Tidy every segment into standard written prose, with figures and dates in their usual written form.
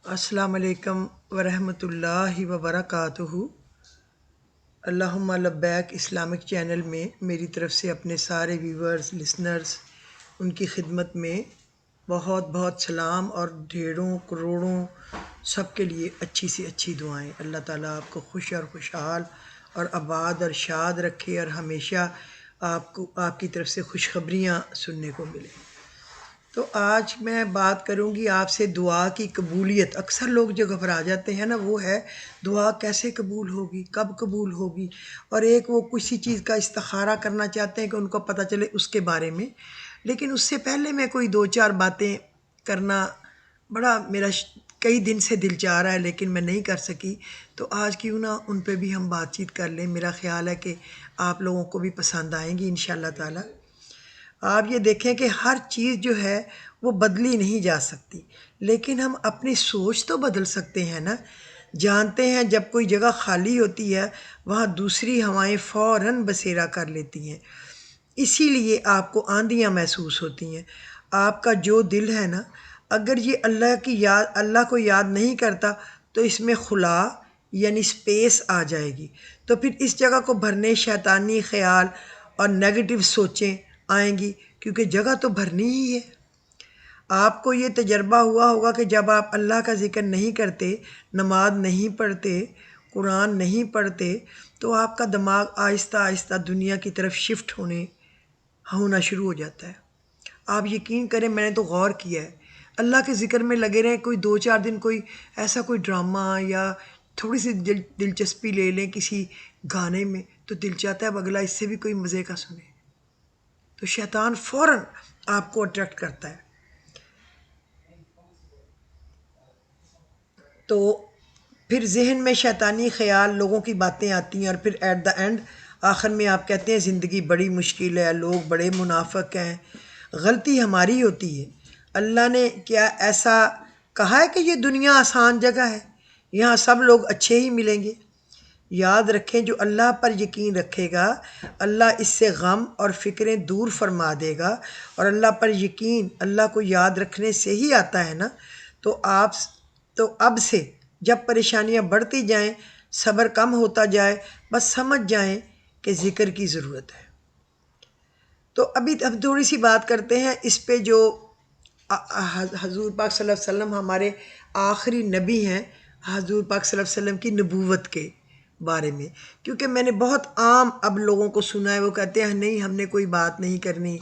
السلام علیکم ورحمۃ اللہ وبرکاتہ۔ اللہم لبیک اسلامک چینل میں میری طرف سے اپنے سارے ویورز لسنرز ان کی خدمت میں بہت بہت سلام اور ڈھیروں کروڑوں سب کے لیے اچھی سی اچھی دعائیں۔ اللہ تعالیٰ آپ کو خوش اور خوشحال اور آباد اور شاد رکھے اور ہمیشہ آپ کی طرف سے خوشخبریاں سننے کو ملیں۔ تو آج میں بات کروں گی آپ سے دعا کی قبولیت۔ اکثر لوگ جو گھبرا جاتے ہیں نا، وہ ہے دعا کیسے قبول ہوگی، کب قبول ہوگی، اور ایک وہ کسی چیز کا استخارہ کرنا چاہتے ہیں کہ ان کو پتہ چلے اس کے بارے میں۔ لیکن اس سے پہلے میں کوئی دو چار باتیں کرنا بڑا میرا کئی دن سے دل چاہ رہا ہے، لیکن میں نہیں کر سکی، تو آج کیوں نہ ان پہ بھی ہم بات چیت کر لیں۔ میرا خیال ہے کہ آپ لوگوں کو بھی پسند آئیں گی انشاءاللہ تعالی۔ آپ یہ دیکھیں کہ ہر چیز جو ہے وہ بدلی نہیں جا سکتی، لیکن ہم اپنی سوچ تو بدل سکتے ہیں نا۔ جانتے ہیں جب کوئی جگہ خالی ہوتی ہے وہاں دوسری ہوائیں فوراً بسیرا کر لیتی ہیں، اسی لیے آپ کو آندیاں محسوس ہوتی ہیں۔ آپ کا جو دل ہے نا، اگر یہ اللہ کو یاد نہیں کرتا تو اس میں خلا یعنی سپیس آ جائے گی، تو پھر اس جگہ کو بھرنے شیطانی خیال اور نیگیٹو سوچیں آئیں گی، کیونکہ جگہ تو بھرنی ہی ہے۔ آپ کو یہ تجربہ ہوا ہوگا کہ جب آپ اللہ کا ذکر نہیں کرتے، نماز نہیں پڑھتے، قرآن نہیں پڑھتے، تو آپ کا دماغ آہستہ آہستہ دنیا کی طرف شفٹ ہونا شروع ہو جاتا ہے۔ آپ یقین کریں، میں نے تو غور کیا ہے، اللہ کے ذکر میں لگے رہیں، کوئی دو چار دن کوئی ایسا کوئی ڈرامہ یا تھوڑی سی دلچسپی لے لیں کسی گانے میں، تو دل چاہتا ہے اب اگلا اس سے بھی کوئی مزے کا سنیں، تو شیطان فوراً آپ کو اٹریکٹ کرتا ہے۔ تو پھر ذہن میں شیطانی خیال، لوگوں کی باتیں آتی ہیں، اور پھر ایٹ دا اینڈ آخر میں آپ کہتے ہیں زندگی بڑی مشکل ہے، لوگ بڑے منافق ہیں۔ غلطی ہماری ہوتی ہے۔ اللہ نے کیا ایسا کہا ہے کہ یہ دنیا آسان جگہ ہے، یہاں سب لوگ اچھے ہی ملیں گے؟ یاد رکھیں، جو اللہ پر یقین رکھے گا اللہ اس سے غم اور فکریں دور فرما دے گا، اور اللہ پر یقین اللہ کو یاد رکھنے سے ہی آتا ہے نا۔ تو اب سے جب پریشانیاں بڑھتی جائیں، صبر کم ہوتا جائے، بس سمجھ جائیں کہ ذکر کی ضرورت ہے۔ تو ابھی ہم تھوڑی سی بات کرتے ہیں اس پہ، جو حضور پاک صلی اللہ علیہ وسلم ہمارے آخری نبی ہیں، حضور پاک صلی اللہ علیہ وسلم کی نبوت کے بارے میں، کیونکہ میں نے بہت عام اب لوگوں کو سنا ہے، وہ کہتے ہیں نہیں ہم نے کوئی بات نہیں کرنی،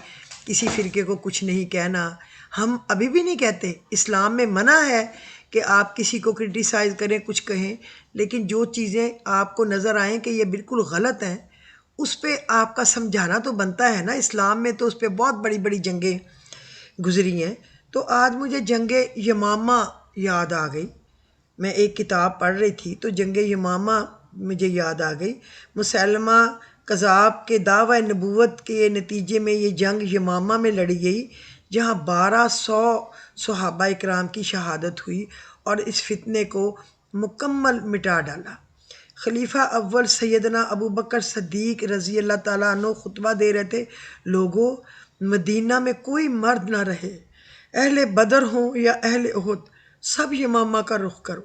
کسی فرقے کو کچھ نہیں کہنا۔ ہم ابھی بھی نہیں کہتے، اسلام میں منع ہے کہ آپ کسی کو کرٹیسائز کریں، کچھ کہیں، لیکن جو چیزیں آپ کو نظر آئیں کہ یہ بالکل غلط ہیں، اس پہ آپ کا سمجھانا تو بنتا ہے نا۔ اسلام میں تو اس پہ بہت بڑی بڑی جنگیں گزری ہیں۔ تو آج مجھے جنگ یمامہ یاد آ گئی، میں ایک کتاب پڑھ رہی تھی تو جنگ یمامہ مجھے یاد آ گئی۔ مسیلمہ کذاب کے دعوی نبوت کے نتیجے میں یہ جنگ یمامہ میں لڑی گئی، جہاں 1200 صحابہ اکرام کی شہادت ہوئی اور اس فتنے کو مکمل مٹا ڈالا۔ خلیفہ اول سیدنا ابو بکر صدیق رضی اللہ تعالیٰ عنہ خطبہ دے رہے تھے، لوگوں مدینہ میں کوئی مرد نہ رہے، اہل بدر ہوں یا اہل احد، سب یمامہ کا رخ کرو۔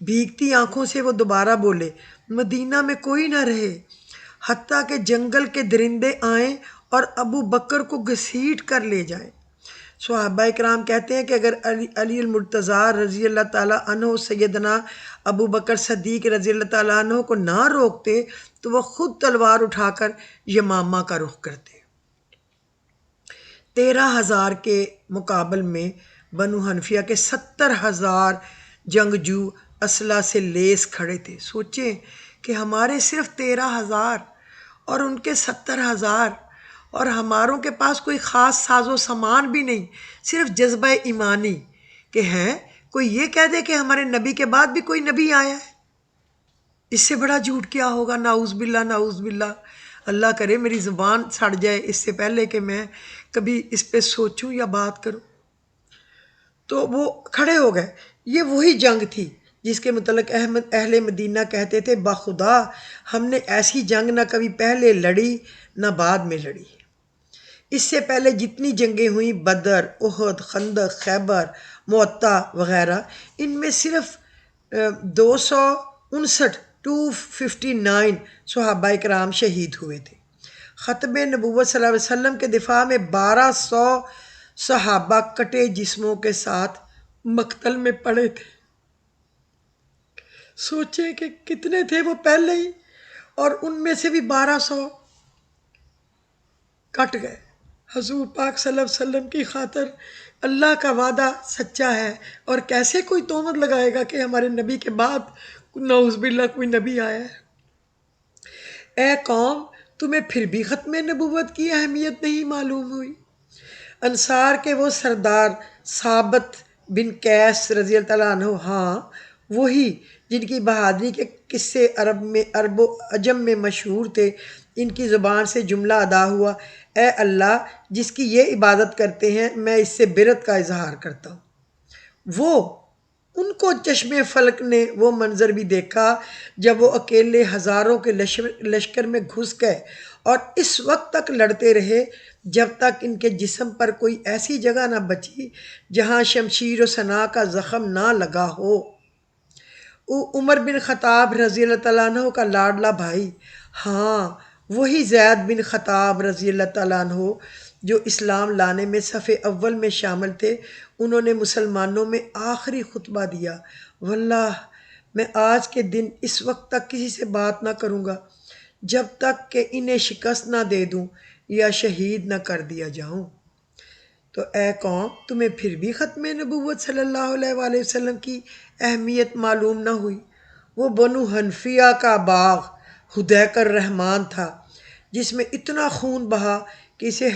بھیگتی آنکھوں سے وہ دوبارہ بولے، مدینہ میں کوئی نہ رہے حتیٰ کہ جنگل کے درندے آئیں اور ابو بکر کو گھسیٹ کر لے جائیں۔ صحابہ اکرام کہتے ہیں کہ اگر علی المرتضیٰ رضی اللہ تعالیٰ عنہ سیدنا ابو بکر صدیق رضی اللہ تعالیٰ عنہ کو نہ روکتے تو وہ خود تلوار اٹھا کر یمامہ کا رخ کرتے۔ 13,000 کے مقابل میں بنو حنفیہ کے 70,000 جنگجو اسلحہ سے لیس کھڑے تھے۔ سوچیں کہ ہمارے صرف 13,000 اور ان کے 70,000، اور ہماروں کے پاس کوئی خاص ساز و سامان بھی نہیں، صرف جذبہ ایمانی کہ ہیں کوئی یہ کہہ دے کہ ہمارے نبی کے بعد بھی کوئی نبی آیا ہے، اس سے بڑا جھوٹ کیا ہوگا؟ نعوذ باللہ نعوذ باللہ۔ اللہ کرے میری زبان سڑ جائے اس سے پہلے کہ میں کبھی اس پہ سوچوں یا بات کروں۔ تو وہ کھڑے ہو گئے۔ یہ وہی جنگ تھی جس کے متعلق اہل مدینہ کہتے تھے، بخدا ہم نے ایسی جنگ نہ کبھی پہلے لڑی نہ بعد میں لڑی۔ اس سے پہلے جتنی جنگیں ہوئیں، بدر، احد، خندق، خیبر، معطا وغیرہ، ان میں صرف 259 صحابہ کرام شہید ہوئے تھے۔ ختم نبوت صلی اللہ علیہ وسلم کے دفاع میں 1200 صحابہ کٹے جسموں کے ساتھ مقتل میں پڑے تھے۔ سوچیں کہ کتنے تھے وہ پہلے ہی، اور ان میں سے بھی 1200 کٹ گئے۔ حضور پاک صلی اللہ علیہ وسلم کی خاطر اللہ کا وعدہ سچا ہے، اور کیسے کوئی تہمت لگائے گا کہ ہمارے نبی کے بعد نعوذ باللہ کوئی نبی آیا ہے۔ اے قوم، تمہیں پھر بھی ختم نبوت کی اہمیت نہیں معلوم ہوئی؟ انصار کے وہ سردار ثابت بن قیس رضی اللہ تعالیٰ عنہ، ہاں وہی جن کی بہادری کے قصے عرب و عجم میں مشہور تھے، ان کی زبان سے جملہ ادا ہوا، اے اللہ جس کی یہ عبادت کرتے ہیں میں اس سے برت کا اظہار کرتا ہوں۔ ان کو چشم فلک نے وہ منظر بھی دیکھا جب وہ اکیلے ہزاروں کے لشکر میں گھس گئے، اور اس وقت تک لڑتے رہے جب تک ان کے جسم پر کوئی ایسی جگہ نہ بچی جہاں شمشیر و سناں کا زخم نہ لگا ہو۔ عمر بن خطاب رضی اللہ تعالیٰ عنہ کا لاڈلا بھائی، ہاں وہی زید بن خطاب رضی اللہ تعالیٰ عنہ جو اسلام لانے میں صف اول میں شامل تھے، انہوں نے مسلمانوں میں آخری خطبہ دیا، واللہ میں آج کے دن اس وقت تک کسی سے بات نہ کروں گا جب تک کہ انہیں شکست نہ دے دوں یا شہید نہ کر دیا جاؤں۔ تو اے قوم، تمہیں پھر بھی ختم نبوت صلی اللہ علیہ وآلہ وسلم کی اہمیت معلوم نہ ہوئی؟ وہ بنو حنفیہ کا باغ حدیقہ الرحمن تھا، جس میں اتنا خون بہا کہ اسے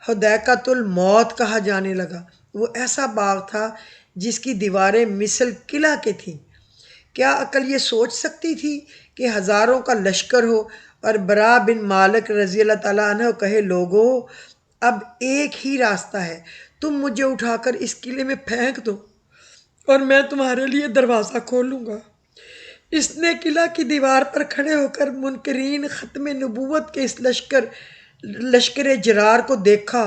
حدیقۃ الموت کہا جانے لگا۔ وہ ایسا باغ تھا جس کی دیواریں مثل قلعہ کے تھیں۔ کیا عقل یہ سوچ سکتی تھی کہ ہزاروں کا لشکر ہو اور برا بن مالک رضی اللہ تعالیٰ عنہ کہے، لوگو اب ایک ہی راستہ ہے، تم مجھے اٹھا کر اس قلعے میں پھینک دو اور میں تمہارے لیے دروازہ کھولوں گا۔ اس نے قلعہ کی دیوار پر کھڑے ہو کر منکرین ختم نبوت کے اس لشکر جرار کو دیکھا،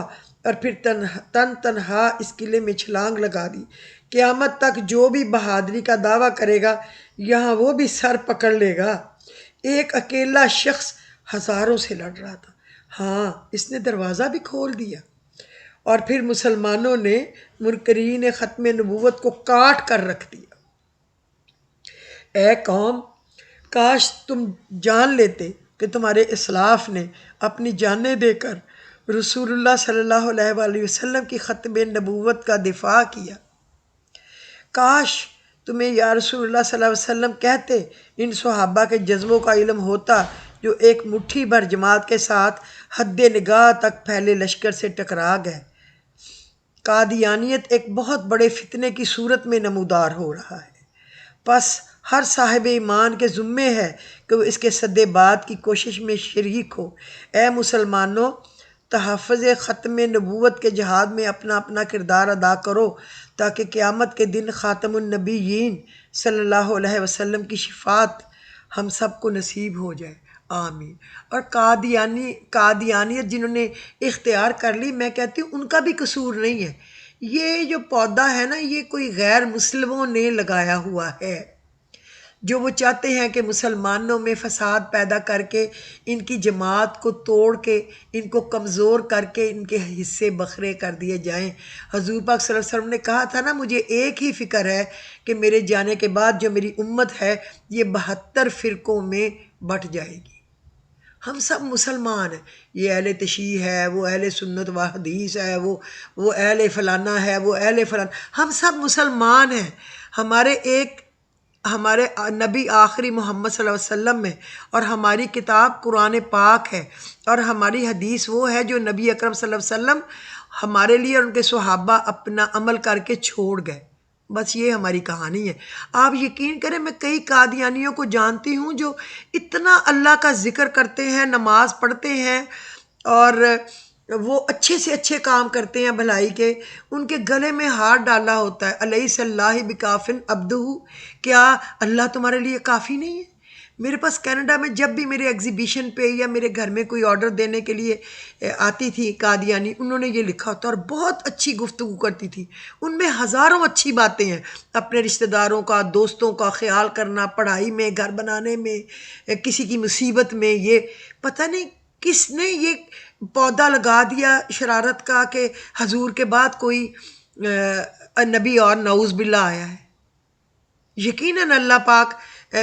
اور پھر تنہا اس قلعے میں چھلانگ لگا دی۔ قیامت تک جو بھی بہادری کا دعویٰ کرے گا یہاں وہ بھی سر پکڑ لے گا۔ ایک اکیلا شخص ہزاروں سے لڑ رہا تھا، ہاں اس نے دروازہ بھی کھول دیا، اور پھر مسلمانوں نے منکرین ختم نبوت کو کاٹ کر رکھ دیا۔ اے قوم، کاش تم جان لیتے کہ تمہارے اسلاف نے اپنی جانیں دے کر رسول اللہ صلی اللہ علیہ وآلہ وسلم کی ختم نبوت کا دفاع کیا۔ کاش تمہیں یا رسول اللہ صلی اللہ علیہ وسلم کہتے ان صحابہ کے جذبوں کا علم ہوتا جو ایک مٹھی بھر جماعت کے ساتھ حد نگاہ تک پھیلے لشکر سے ٹکرا گئے۔ قادیانیت ایک بہت بڑے فتنے کی صورت میں نمودار ہو رہا ہے، پس ہر صاحب ایمان کے ذمے ہے کہ وہ اس کے سد بعد کی کوشش میں شریک ہو۔ اے مسلمانوں، تحفظ ختم نبوت کے جہاد میں اپنا اپنا کردار ادا کرو تاکہ قیامت کے دن خاتم النبیین صلی اللہ علیہ وسلم کی شفاعت ہم سب کو نصیب ہو جائے، آمین۔ اور قادیانیت جنہوں نے اختیار کر لی، میں کہتی ہوں ان کا بھی قصور نہیں ہے۔ یہ جو پودا ہے نا، یہ کوئی غیر مسلموں نے لگایا ہوا ہے، جو وہ چاہتے ہیں کہ مسلمانوں میں فساد پیدا کر کے ان کی جماعت کو توڑ کے ان کو کمزور کر کے ان کے حصے بکھرے کر دیے جائیں۔ حضور پاک صلی اللہ علیہ وسلم نے کہا تھا نا، مجھے ایک ہی فکر ہے کہ میرے جانے کے بعد جو میری امت ہے یہ 72 فرقوں میں بٹ جائے گی۔ ہم سب مسلمان ہیں، یہ اہل تشیع ہے، وہ اہل سنت و حدیث ہے، وہ اہل فلانا ہے، وہ اہل فلانا، ہم سب مسلمان ہیں۔ ہمارے نبی آخری محمد صلی اللہ علیہ وسلم ہے، اور ہماری کتاب قرآن پاک ہے، اور ہماری حدیث وہ ہے جو نبی اکرم صلی اللہ علیہ وسلم ہمارے لیے اور ان کے صحابہ اپنا عمل کر کے چھوڑ گئے۔ بس یہ ہماری کہانی ہے۔ آپ یقین کریں، میں کئی قادیانیوں کو جانتی ہوں جو اتنا اللہ کا ذکر کرتے ہیں، نماز پڑھتے ہیں، اور وہ اچھے سے اچھے کام کرتے ہیں بھلائی کے، ان کے گلے میں ہاتھ ڈالا ہوتا ہے، الیس اللہ بکافٍ عبدہ، کیا اللہ تمہارے لیے کافی نہیں ہے؟ میرے پاس کینیڈا میں جب بھی میرے ایگزیبیشن پہ یا میرے گھر میں کوئی آرڈر دینے کے لیے آتی تھی قادیانی، انہوں نے یہ لکھا ہوتا اور بہت اچھی گفتگو کرتی تھی، ان میں ہزاروں اچھی باتیں ہیں، اپنے رشتہ داروں کا، دوستوں کا خیال کرنا، پڑھائی میں، گھر بنانے میں، کسی کی مصیبت میں۔ یہ پتہ نہیں کس نے یہ پودا لگا دیا شرارت کا کہ حضور کے بعد کوئی نبی اور نعوذ باللہ آیا ہے۔ یقیناً اللہ پاک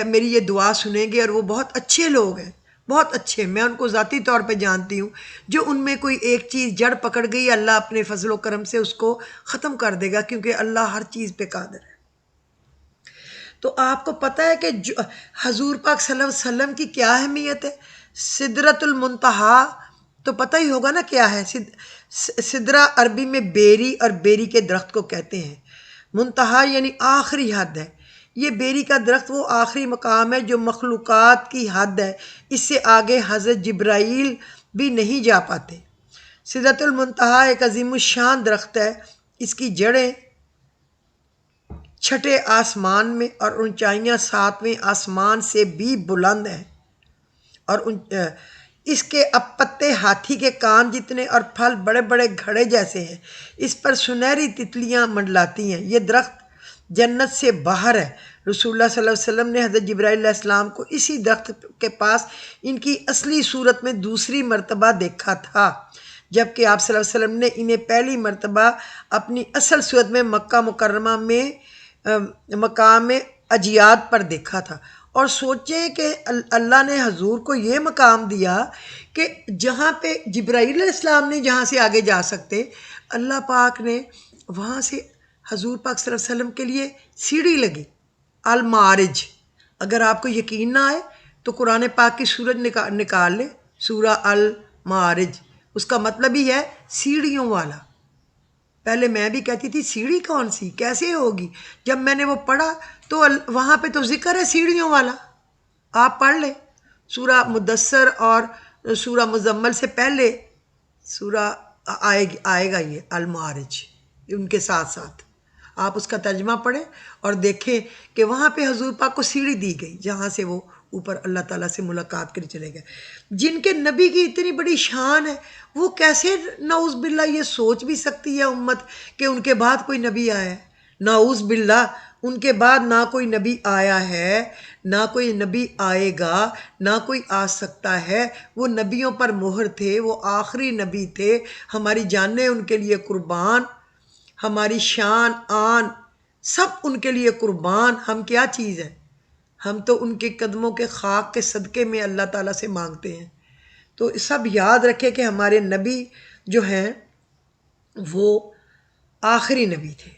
میری یہ دعا سنیں گے، اور وہ بہت اچھے لوگ ہیں، بہت اچھے، میں ان کو ذاتی طور پہ جانتی ہوں۔ جو ان میں کوئی ایک چیز جڑ پکڑ گئی، اللہ اپنے فضل و کرم سے اس کو ختم کر دے گا، کیونکہ اللہ ہر چیز پہ قادر ہے۔ تو آپ کو پتہ ہے کہ حضور پاک صلی اللہ علیہ وسلم کی کیا اہمیت ہے؟ سدرۃ المنتہا تو پتہ ہی ہوگا نا کیا ہے۔ سدرہ عربی میں بیری اور بیری کے درخت کو کہتے ہیں، منتہا یعنی آخری حد ہے۔ یہ بیری کا درخت وہ آخری مقام ہے جو مخلوقات کی حد ہے، اس سے آگے حضرت جبرائیل بھی نہیں جا پاتے۔ سدرۃ المنتہا ایک عظیم الشان درخت ہے، اس کی جڑیں چھٹے آسمان میں اور اونچائیاں ساتویں آسمان سے بھی بلند ہیں، اور اس کے اب پتے ہاتھی کے کان جتنے اور پھل بڑے بڑے گھڑے جیسے ہیں، اس پر سنہری تتلیاں منڈلاتی ہیں۔ یہ درخت جنت سے باہر ہے۔ رسول اللہ صلی اللہ علیہ وسلم نے حضرت جبرائیل علیہ السلام کو اسی درخت کے پاس ان کی اصلی صورت میں دوسری مرتبہ دیکھا تھا، جبکہ آپ صلی اللہ علیہ وسلم نے انہیں پہلی مرتبہ اپنی اصل صورت میں مکہ مکرمہ میں مقام اجیاد پر دیکھا تھا۔ اور سوچیں کہ اللہ نے حضور کو یہ مقام دیا کہ جہاں پہ جبرائیل علیہ السلام نے جہاں سے آگے جا سکتے، اللہ پاک نے وہاں سے حضور پاک صلی اللہ علیہ وسلم کے لیے سیڑھی لگی، المعارج۔ اگر آپ کو یقین نہ آئے تو قرآن پاک کی سورج نکال لے، سورہ المعارج، اس کا مطلب ہی ہے سیڑھیوں والا۔ پہلے میں بھی کہتی تھی سیڑھی کون سی، کیسے ہوگی؟ جب میں نے وہ پڑھا تو وہاں پہ تو ذکر ہے سیڑھیوں والا، آپ پڑھ لیں۔ سورہ مدثر اور سورہ مزمل سے پہلے سورہ آئے گا یہ المعارج، ان کے ساتھ ساتھ آپ اس کا ترجمہ پڑھیں اور دیکھیں کہ وہاں پہ حضور پاک کو سیڑھی دی گئی جہاں سے وہ اوپر اللہ تعالیٰ سے ملاقات کر چلے گئے۔ جن کے نبی کی اتنی بڑی شان ہے، وہ کیسے نعوذ باللہ یہ سوچ بھی سکتی ہے امت کہ ان کے بعد کوئی نبی آیا ہے؟ نعوذ باللہ، ان کے بعد نہ کوئی نبی آیا ہے، نہ کوئی نبی آئے گا، نہ کوئی آ سکتا ہے۔ وہ نبیوں پر مہر تھے، وہ آخری نبی تھے، ہماری جانیں ان کے لیے قربان، ہماری شان آن سب ان کے لیے قربان۔ ہم کیا چیز ہیں؟ ہم تو ان کے قدموں کے خاک کے صدقے میں اللہ تعالیٰ سے مانگتے ہیں۔ تو سب یاد رکھے کہ ہمارے نبی جو ہیں وہ آخری نبی تھے،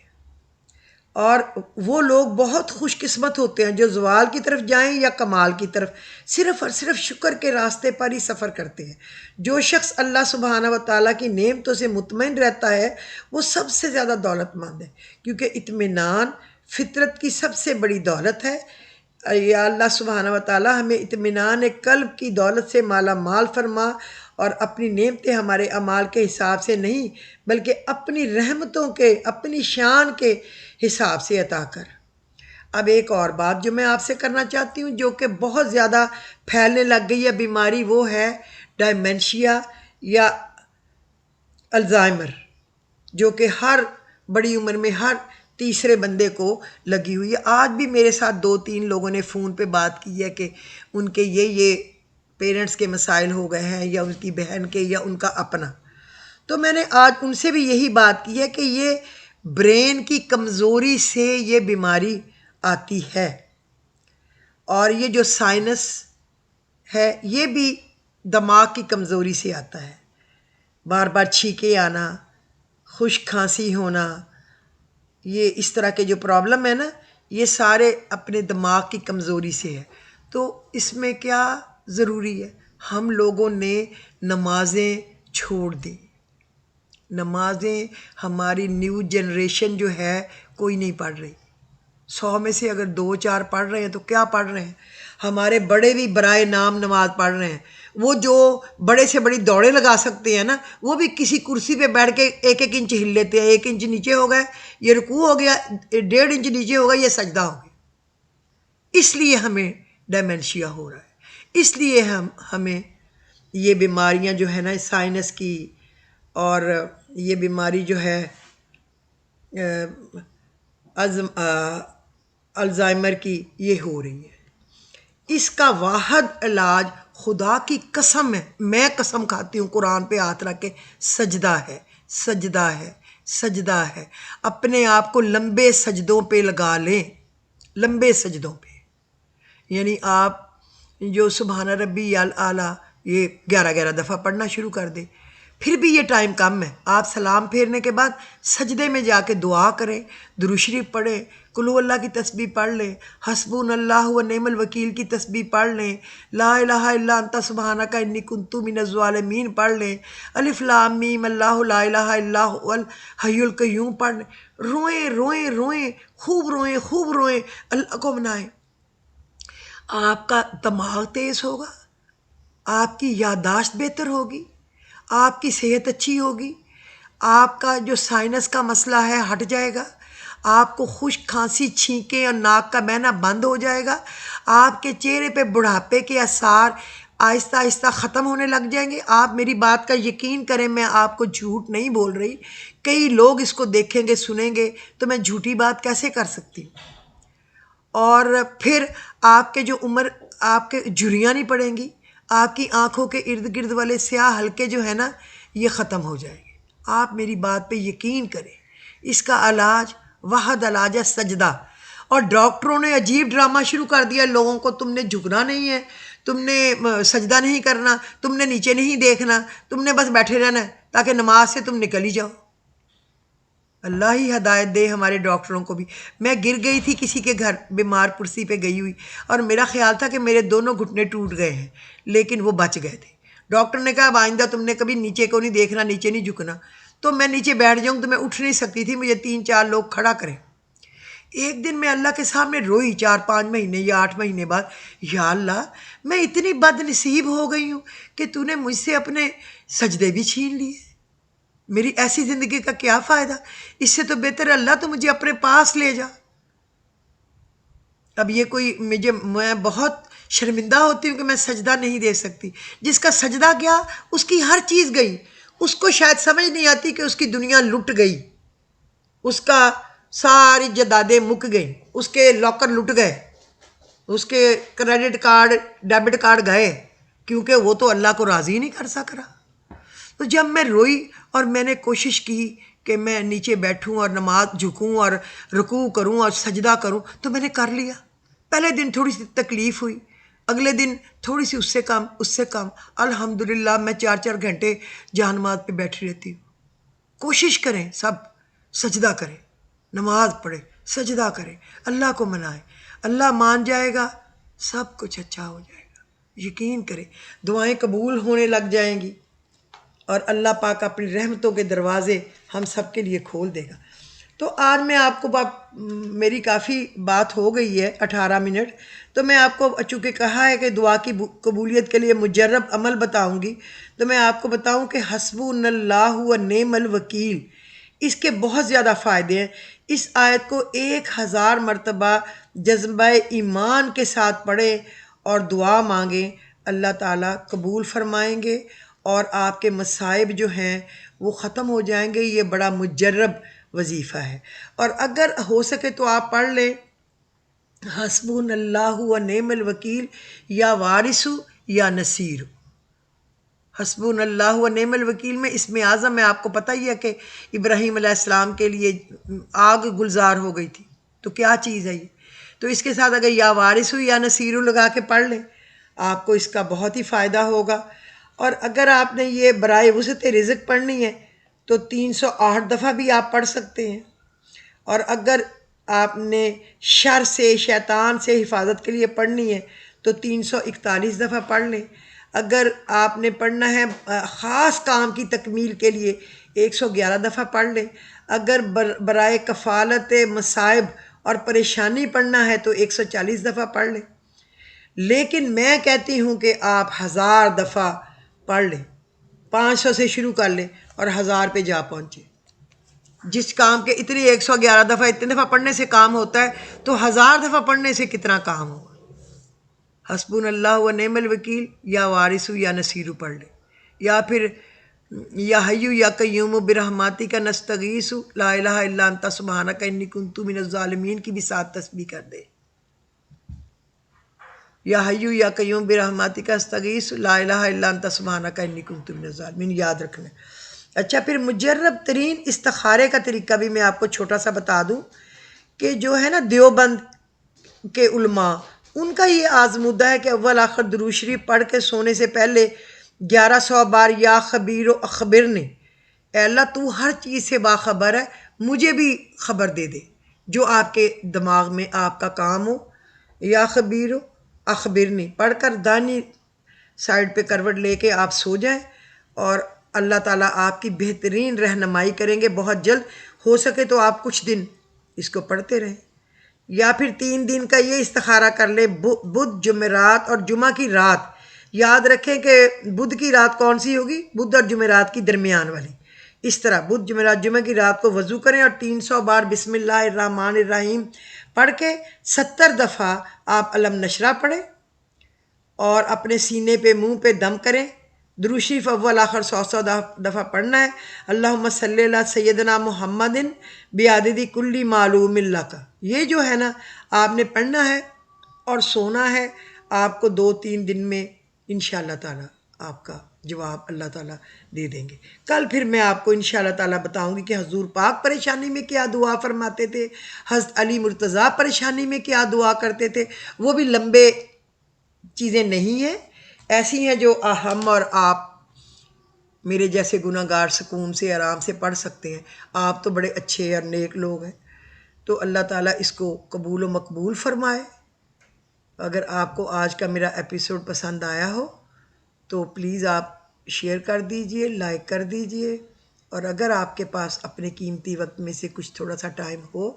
اور وہ لوگ بہت خوش قسمت ہوتے ہیں جو زوال کی طرف جائیں یا کمال کی طرف، صرف اور صرف شکر کے راستے پر ہی سفر کرتے ہیں۔ جو شخص اللہ سبحانہ و تعالیٰ کی نعمتوں سے مطمئن رہتا ہے وہ سب سے زیادہ دولت مند ہے، کیونکہ اطمینان فطرت کی سب سے بڑی دولت ہے۔ یا اللہ سبحانہ و تعالیٰ ہمیں اطمینان قلب کی دولت سے مالا مال فرما، اور اپنی نعمتیں ہمارے اعمال کے حساب سے نہیں بلکہ اپنی رحمتوں کے، اپنی شان کے حساب سے عطا کر۔ اب ایک اور بات جو میں آپ سے کرنا چاہتی ہوں، جو کہ بہت زیادہ پھیلنے لگ گئی ہے بیماری، وہ ہے ڈائمینشیا یا الزائمر، جو کہ ہر بڑی عمر میں ہر تیسرے بندے کو لگی ہوئی ہے۔ آج بھی میرے ساتھ 2-3 لوگوں نے فون پہ بات کی ہے کہ ان کے یہ پیرنٹس کے مسائل ہو گئے ہیں، یا ان کی بہن کے، یا ان کا اپنا۔ تو میں نے آج ان سے بھی یہی بات کی ہے کہ یہ برین کی کمزوری سے یہ بیماری آتی ہے، اور یہ جو سائنس ہے یہ بھی دماغ کی کمزوری سے آتا ہے۔ بار بار چھینکے آنا، خشک کھانسی ہونا، یہ اس طرح کے جو پرابلم ہے نا، یہ سارے اپنے دماغ کی کمزوری سے ہے۔ تو اس میں کیا ضروری ہے؟ ہم لوگوں نے نمازیں چھوڑ دیں۔ نمازیں ہماری نیو جنریشن جو ہے کوئی نہیں پڑھ رہی۔ 100 میں سے اگر 2-4 پڑھ رہے ہیں تو کیا پڑھ رہے ہیں؟ ہمارے بڑے بھی برائے نام نماز پڑھ رہے ہیں۔ وہ جو بڑے سے بڑی دوڑیں لگا سکتے ہیں نا، وہ بھی کسی کرسی پہ بیٹھ کے 1-1 انچ ہل لیتے ہیں۔ 1 انچ نیچے ہو گئے یہ رکوع ہو گیا، 1.5 انچ نیچے ہو گیا یہ سجدہ ہو گیا۔ اس لیے ہمیں ڈیمنشیا ہو رہا ہے۔ اس لیے ہمیں یہ بیماریاں جو ہے نا سائنس کی اور یہ بیماری جو ہے الزائمر کی یہ ہو رہی ہے۔ اس کا واحد علاج خدا کی قسم ہے، میں قسم کھاتی ہوں قرآن پہ ہاتھ رکھ کے، سجدہ ہے، سجدہ ہے، سجدہ ہے۔ اپنے آپ کو لمبے سجدوں پہ لگا لیں، لمبے سجدوں پہ، یعنی آپ جو سبحان ربی الاعلیٰ یہ 11 دفعہ پڑھنا شروع کر دیں۔ پھر بھی یہ ٹائم کم ہے، آپ سلام پھیرنے کے بعد سجدے میں جا کے دعا کریں، درود شریف پڑھیں، قل هو اللہ کی تسبیح پڑھ لیں، حسبنا اللہ و نعم الوکیل کی تسبیح پڑھ لیں، لا الہ الا انت سبحانک انی کنت من الظالمین پڑھ لیں، الف لام میم اللہ لا الہ الا هو الحی القیوم پڑھ لیں۔ روئیں روئیں روئیں، خوب روئیں خوب روئیں، اللہ کو منائیں۔ آپ کا دماغ تیز ہوگا، آپ کی یادداشت بہتر ہوگی، آپ کی صحت اچھی ہوگی، آپ کا جو سائنس کا مسئلہ ہے ہٹ جائے گا، آپ کو خشک کھانسی چھینکیں اور ناک کا بہنا بند ہو جائے گا، آپ کے چہرے پہ بڑھاپے کے آثار آہستہ آہستہ ختم ہونے لگ جائیں گے۔ آپ میری بات کا یقین کریں، میں آپ کو جھوٹ نہیں بول رہی۔ کئی لوگ اس کو دیکھیں گے سنیں گے تو میں جھوٹی بات کیسے کر سکتی ہوں؟ اور پھر آپ کے جو عمر آپ کے جھریاں نہیں پڑیں گی، آپ کی آنکھوں کے ارد گرد والے سیاہ حلقے جو ہے نا یہ ختم ہو جائیں گے۔ آپ میری بات پہ یقین کریں، اس کا علاج واحد علاج ہے سجدہ۔ اور ڈاکٹروں نے عجیب ڈرامہ شروع کر دیا لوگوں کو، تم نے جھکنا نہیں ہے، تم نے سجدہ نہیں کرنا، تم نے نیچے نہیں دیکھنا، تم نے بس بیٹھے رہنا ہے تاکہ نماز سے تم نکل ہی جاؤ۔ اللہ ہی ہدایت دے ہمارے ڈاکٹروں کو بھی۔ میں گر گئی تھی کسی کے گھر، بیمار پرسی پہ گئی ہوئی، اور میرا خیال تھا کہ میرے دونوں گھٹنے ٹوٹ گئے ہیں، لیکن وہ بچ گئے تھے۔ ڈاکٹر نے کہا اب آئندہ تم نے کبھی نیچے کو نہیں دیکھنا، نیچے نہیں جھکنا۔ تو میں نیچے بیٹھ جاؤں تو میں اٹھ نہیں سکتی تھی، مجھے 3-4 لوگ کھڑا کریں۔ ایک دن میں اللہ کے سامنے روئی 4-5 مہینے یا 8 مہینے بعد، یا اللہ میں اتنی بد نصیب ہو گئی ہوں کہ تو نے مجھ سے اپنے سجدے بھی چھین لیے، میری ایسی زندگی کا کیا فائدہ؟ اس سے تو بہتر اللہ تو مجھے اپنے پاس لے جا۔ اب یہ کوئی میں بہت شرمندہ ہوتی ہوں کہ میں سجدہ نہیں دے سکتی۔ جس کا سجدہ گیا اس کی ہر چیز گئی، اس کو شاید سمجھ نہیں آتی کہ اس کی دنیا لٹ گئی، اس کا ساری جائیدادیں مک گئیں، اس کے لاکر لٹ گئے، اس کے کریڈٹ کارڈ ڈیبٹ کارڈ گئے، کیونکہ وہ تو اللہ کو راضی نہیں کر سک رہا۔ تو جب میں روئی اور میں نے کوشش کی کہ میں نیچے بیٹھوں اور نماز جھکوں اور رکوع کروں اور سجدہ کروں، تو میں نے کر لیا۔ پہلے دن تھوڑی سی تکلیف ہوئی، اگلے دن تھوڑی سی اس سے کم، الحمدللہ میں 4-4 گھنٹے جہاں نماز پہ بیٹھی رہتی ہوں۔ کوشش کریں سب، سجدہ کریں، نماز پڑھیں، سجدہ کریں، اللہ کو منائیں، اللہ مان جائے گا، سب کچھ اچھا ہو جائے گا۔ یقین کریں، دعائیں قبول ہونے لگ جائیں گی اور اللہ پاک اپنی رحمتوں کے دروازے ہم سب کے لیے کھول دے گا۔ تو آج میں آپ کو میری کافی بات ہو گئی ہے 18 منٹ، تو میں آپ کو چونکہ کہا ہے کہ دعا کی قبولیت کے لیے مجرب عمل بتاؤں گی، تو میں آپ کو بتاؤں کہ حسبنا اللہ و نعم الوکیل، اس کے بہت زیادہ فائدے ہیں۔ اس آیت کو 1000 مرتبہ جذبہ ایمان کے ساتھ پڑھیں اور دعا مانگیں، اللہ تعالیٰ قبول فرمائیں گے اور آپ کے مصائب جو ہیں وہ ختم ہو جائیں گے۔ یہ بڑا مجرب وظیفہ ہے، اور اگر ہو سکے تو آپ پڑھ لیں حسبنا اللہ و نعم الوکیل یا وارث یا نصیر۔ حسبنا اللہ و نعم الوکیل میں اسم اعظم ہے، آپ کو پتہ ہی ہے کہ ابراہیم علیہ السلام کے لیے آگ گلزار ہو گئی تھی، تو کیا چیز ہے یہ؟ تو اس کے ساتھ اگر یا وارث یا نصیر لگا کے پڑھ لیں آپ کو اس کا بہت ہی فائدہ ہوگا۔ اور اگر آپ نے یہ برائے وسعت رزق پڑھنی ہے تو 308 دفعہ بھی آپ پڑھ سکتے ہیں، اور اگر آپ نے شر سے شیطان سے حفاظت کے لیے پڑھنی ہے تو 341 دفعہ پڑھ لیں۔ اگر آپ نے پڑھنا ہے خاص کام کی تکمیل کے لیے 111 دفعہ پڑھ لیں۔ اگر برائے کفالت مصائب اور پریشانی پڑھنا ہے تو 140 دفعہ پڑھ لیں۔ لیکن میں کہتی ہوں کہ آپ 1000 دفعہ پڑھ لیں، 500 سے شروع کر لیں اور 1000 پہ جا پہنچے۔ جس کام کے اتنی 111 دفعہ اتنے دفعہ پڑھنے سے کام ہوتا ہے تو 1000 دفعہ پڑھنے سے کتنا کام ہوگا۔ حسبون اللہ و نعم الوکیل یا وارثو یا نصیرو پڑھ لیں، یا پھر یا حیو یا قیوم برحماتی کا نستغیث لا الہ الا انت سبحانک انی کنت من الظالمین کی بھی ساتھ تسبیح کر دے۔ یا حیو یا قیوم برحماتی کا استغیث لا الہ الا انت سبحانک انی کنت من الظالمین یاد رکھنا۔ اچھا، پھر مجرب ترین استخارے کا طریقہ بھی میں آپ کو چھوٹا سا بتا دوں کہ جو ہے نا دیوبند کے علماء، ان کا یہ آزمودہ ہے کہ اول آخر درود شریف پڑھ کے سونے سے پہلے 1100 بار یا خبیر و اخبرنی، اے اللہ تو ہر چیز سے باخبر ہے، مجھے بھی خبر دے دے جو آپ کے دماغ میں آپ کا کام ہو۔ یا خبیر و اخبرنی پڑھ کر دانی سائڈ پہ کروٹ لے کے آپ سو جائیں، اور اللہ تعالیٰ آپ کی بہترین رہنمائی کریں گے۔ بہت جلد ہو سکے تو آپ کچھ دن اس کو پڑھتے رہیں، یا پھر 3 دن کا یہ استخارہ کر لیں، بدھ جمعرات اور جمعہ کی رات۔ یاد رکھیں کہ بدھ کی رات کون سی ہوگی؟ بدھ اور جمعرات کی درمیان والی۔ اس طرح بدھ جمعرات جمعہ کی رات کو وضو کریں اور 300 بار بسم اللہ الرحمن الرحیم پڑھ کے 70 دفعہ آپ علم نشرہ پڑھیں، اور اپنے سینے پہ منہ پہ دم کریں۔ درود شریف اول آخر 100 دفعہ پڑھنا ہے۔ اللہم صلی علی سیدنا محمد بعدد کل معلوم اللہ کا، یہ جو ہے نا آپ نے پڑھنا ہے اور سونا ہے۔ آپ کو 2-3 دن میں انشاءاللہ تعالیٰ آپ کا جواب اللہ تعالیٰ دے دیں گے۔ کل پھر میں آپ کو انشاءاللہ تعالیٰ بتاؤں گی کہ حضور پاک پریشانی میں کیا دعا فرماتے تھے، حضرت علی مرتضیٰ پریشانی میں کیا دعا کرتے تھے۔ وہ بھی لمبے چیزیں نہیں ہیں، ایسی ہیں جو ہم اور آپ میرے جیسے گناہ گار سکون سے آرام سے پڑھ سکتے ہیں۔ آپ تو بڑے اچھے اور نیک لوگ ہیں، تو اللہ تعالیٰ اس کو قبول و مقبول فرمائے۔ اگر آپ کو آج کا میرا ایپیسوڈ پسند آیا ہو تو پلیز آپ شیئر کر دیجئے، لائک کر دیجئے، اور اگر آپ کے پاس اپنے قیمتی وقت میں سے کچھ تھوڑا سا ٹائم ہو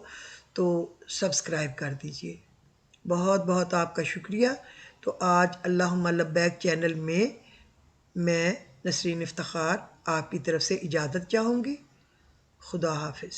تو سبسکرائب کر دیجئے۔ بہت بہت آپ کا شکریہ۔ تو آج اللہم لبیک چینل میں نسرین افتخار آپ کی طرف سے اجازت چاہوں گی۔ خدا حافظ۔